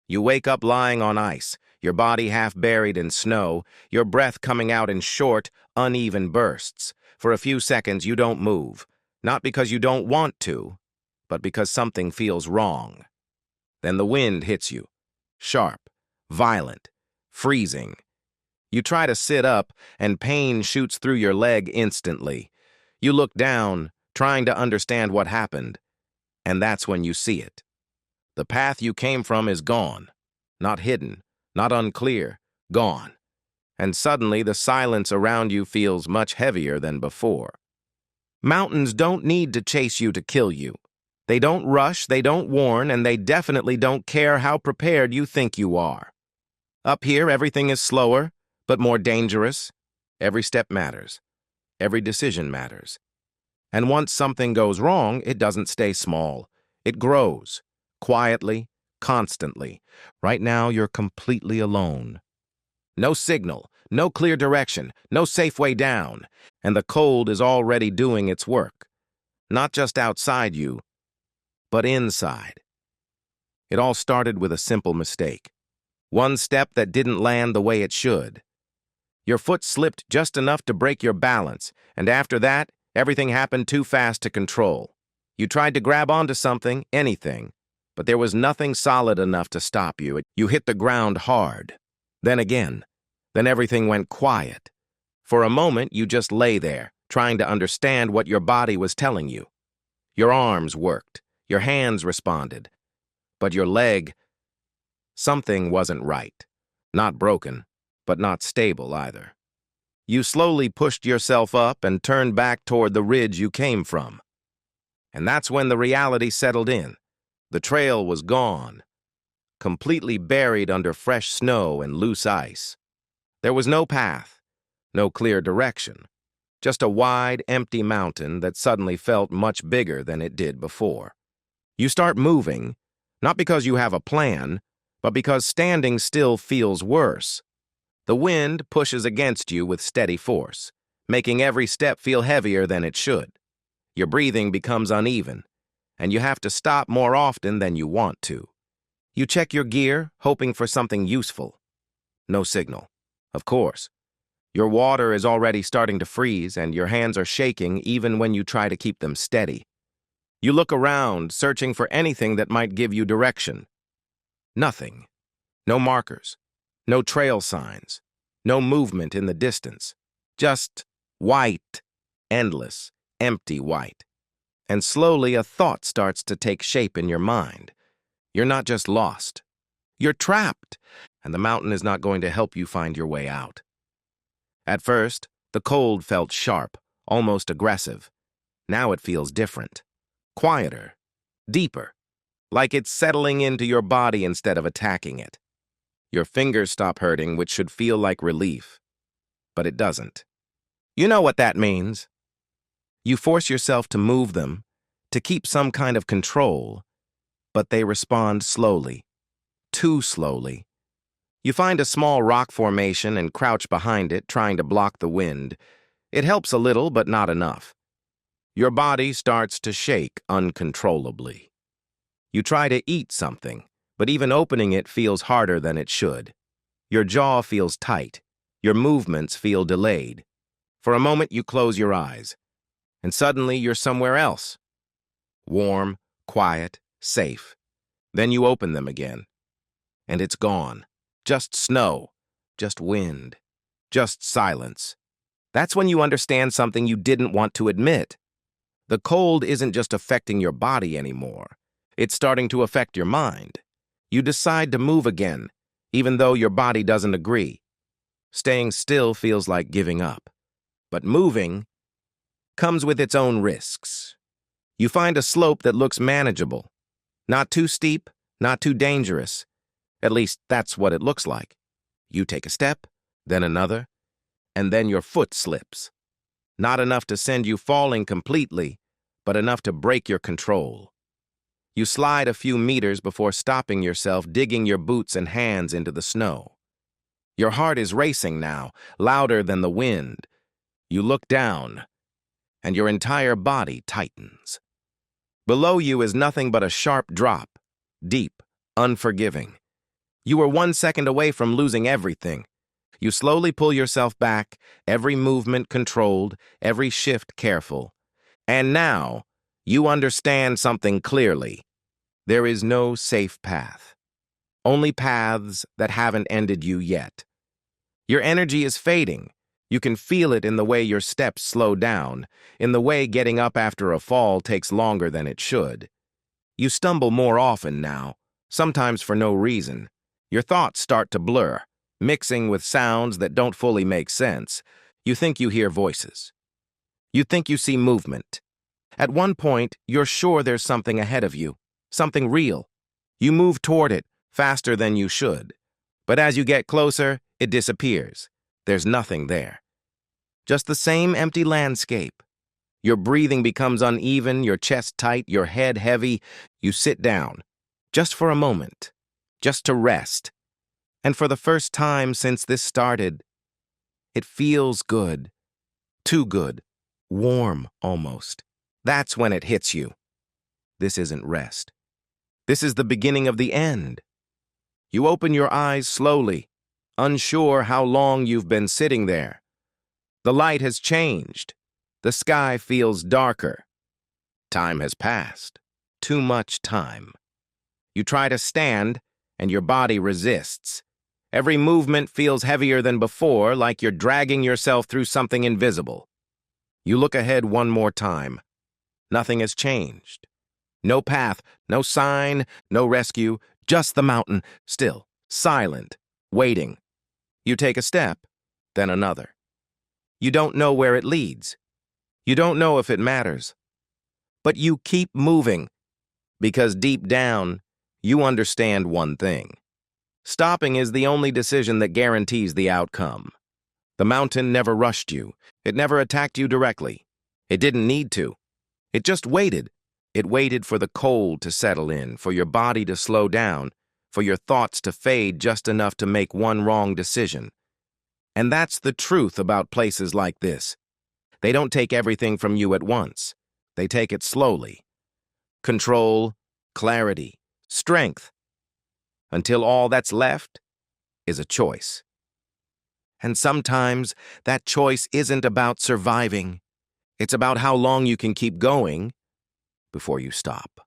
You wake up lying on ice, your body half buried in snow, your breath coming out in short, uneven bursts. For a few seconds, you don't move, not because you don't want to, but because something feels wrong. Then the wind hits you, sharp, violent, freezing. You try to sit up, and pain shoots through your leg instantly. You look down, trying to understand what happened, and that's when you see it. The path you came from is gone. Not hidden, not unclear, gone. And suddenly the silence around you feels much heavier than before. Mountains don't need to chase you to kill you. They don't rush, they don't warn, and they definitely don't care how prepared you think you are. Up here, everything is slower, but more dangerous. Every step matters. Every decision matters. And once something goes wrong, it doesn't stay small. It grows, quietly, constantly. Right now, you're completely alone. No signal, no clear direction, no safe way down, and the cold is already doing its work. Not just outside you, but inside. It all started with a simple mistake. One step that didn't land the way it should. Your foot slipped just enough to break your balance, and after that, everything happened too fast to control. You tried to grab onto something, anything, but there was nothing solid enough to stop you. You hit the ground hard. Then again. Then everything went quiet. For a moment, you just lay there, trying to understand what your body was telling you. Your arms worked. Your hands responded. But your leg, something wasn't right. Not broken, but not stable either. You slowly pushed yourself up and turned back toward the ridge you came from. And that's when the reality settled in. The trail was gone, completely buried under fresh snow and loose ice. There was no path, no clear direction, just a wide, empty mountain that suddenly felt much bigger than it did before. You start moving, not because you have a plan, but because standing still feels worse. The wind pushes against you with steady force, making every step feel heavier than it should. Your breathing becomes uneven, and you have to stop more often than you want to. You check your gear, hoping for something useful. No signal. Of course. Your water is already starting to freeze, and your hands are shaking even when you try to keep them steady. You look around, searching for anything that might give you direction. Nothing. No markers. No trail signs. No movement in the distance. Just white. Endless, empty white. And slowly a thought starts to take shape in your mind. You're not just lost. You're trapped, and the mountain is not going to help you find your way out. At first, the cold felt sharp, almost aggressive. Now it feels different. Quieter, deeper, like it's settling into your body instead of attacking it. Your fingers stop hurting, which should feel like relief, but it doesn't. You know what that means. You force yourself to move them, to keep some kind of control, but they respond slowly, too slowly. You find a small rock formation and crouch behind it, trying to block the wind. It helps a little, but not enough. Your body starts to shake uncontrollably. You try to eat something, but even opening it feels harder than it should. Your jaw feels tight. Your movements feel delayed. For a moment, you close your eyes, and suddenly you're somewhere else. Warm, quiet, safe. Then you open them again, and it's gone. Just snow, just wind, just silence. That's when you understand something you didn't want to admit. The cold isn't just affecting your body anymore. It's starting to affect your mind. You decide to move again, even though your body doesn't agree. Staying still feels like giving up. But moving comes with its own risks. You find a slope that looks manageable. Not too steep, not too dangerous. At least that's what it looks like. You take a step, then another, and then your foot slips. Not enough to send you falling completely, but enough to break your control. You slide a few meters before stopping yourself, digging your boots and hands into the snow. Your heart is racing now, louder than the wind. You look down, and your entire body tightens. Below you is nothing but a sharp drop, deep, unforgiving. You were 1 second away from losing everything. You slowly pull yourself back, every movement controlled, every shift careful. And now, you understand something clearly. There is no safe path. Only paths that haven't ended you yet. Your energy is fading. You can feel it in the way your steps slow down, in the way getting up after a fall takes longer than it should. You stumble more often now, sometimes for no reason. Your thoughts start to blur, mixing with sounds that don't fully make sense. You think you hear voices. You think you see movement. At one point, you're sure there's something ahead of you, something real. You move toward it faster than you should. But as you get closer, it disappears. There's nothing there. Just the same empty landscape. Your breathing becomes uneven, your chest tight, your head heavy. You sit down, just for a moment, just to rest. And for the first time since this started, it feels good. Too good. Warm, almost. That's when it hits you. This isn't rest. This is the beginning of the end. You open your eyes slowly, unsure how long you've been sitting there. The light has changed. The sky feels darker. Time has passed. Too much time. You try to stand, and your body resists. Every movement feels heavier than before, like you're dragging yourself through something invisible. You look ahead one more time. Nothing has changed. No path, no sign, no rescue, just the mountain, still, silent, waiting. You take a step, then another. You don't know where it leads. You don't know if it matters. But you keep moving, because deep down, you understand one thing. Stopping is the only decision that guarantees the outcome. The mountain never rushed you. It never attacked you directly. It didn't need to. It just waited. It waited for the cold to settle in, for your body to slow down, for your thoughts to fade just enough to make one wrong decision. And that's the truth about places like this. They don't take everything from you at once. They take it slowly. Control, clarity, strength, until all that's left is a choice. And sometimes that choice isn't about surviving. It's about how long you can keep going before you stop.